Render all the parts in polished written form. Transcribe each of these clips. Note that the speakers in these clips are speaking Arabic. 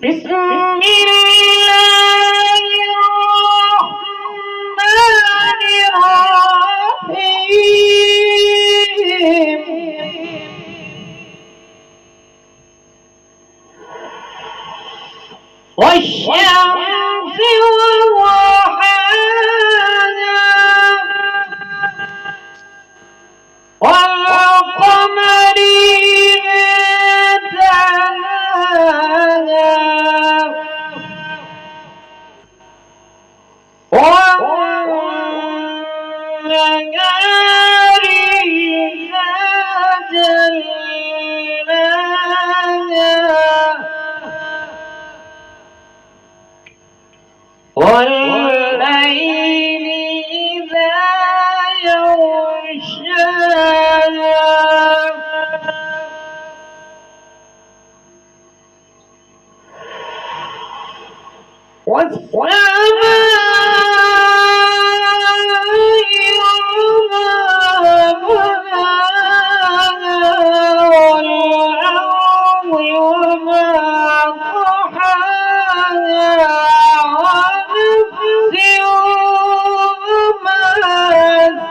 بسم الله الرحمن الرحيم والشمس وضحاها والقمر إذا تلاها والنهار إذا جلاها والليل إذا يغشاها والسماء وما بناها والأرض وما طحاها ونفس وما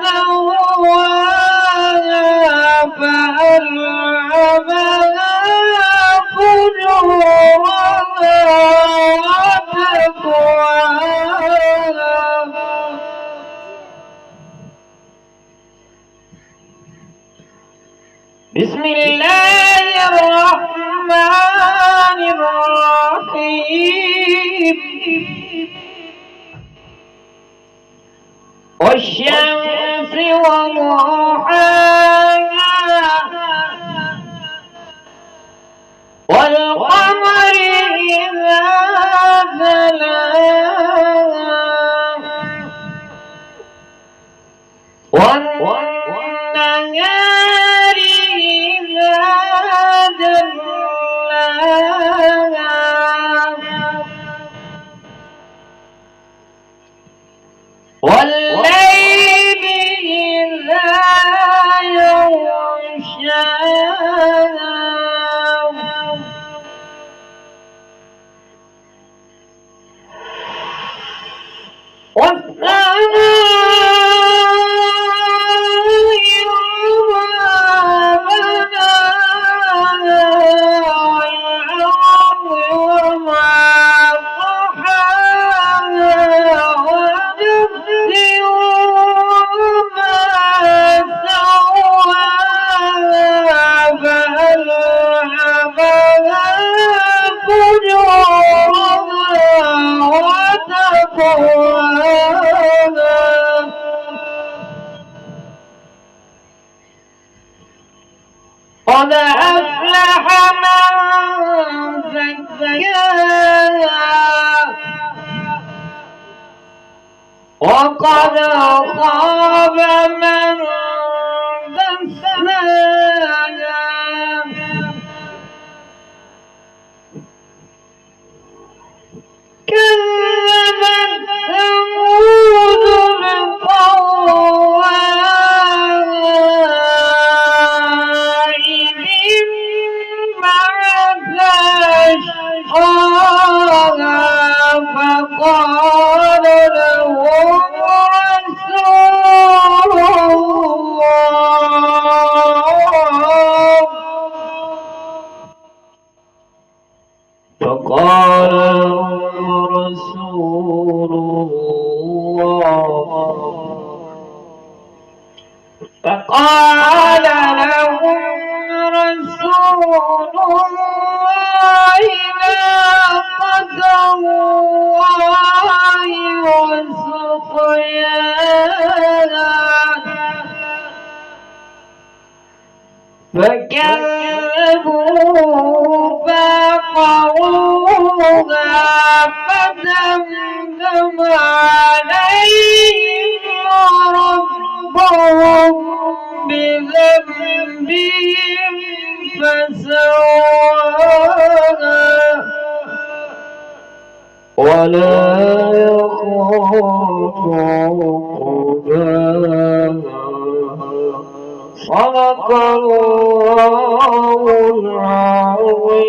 سواها فألهمها فجورها بسم الله الرحمن الرحيم والشمس وضحاها والقمر إذا تلاها والنهار إذا جلاها والليل إذا يغشاها قد أفلح من زكاها وقد خاب من دساها كذبت ثمود بطغواها إذ انبعث أشقاها فقال لهم رسول الله ناقة الله وسقياها فكذبوا فعقروها فدمدم عليهم ربهم بذنبهم فسواها ولا يخاف عقباها صدق الله العظيم.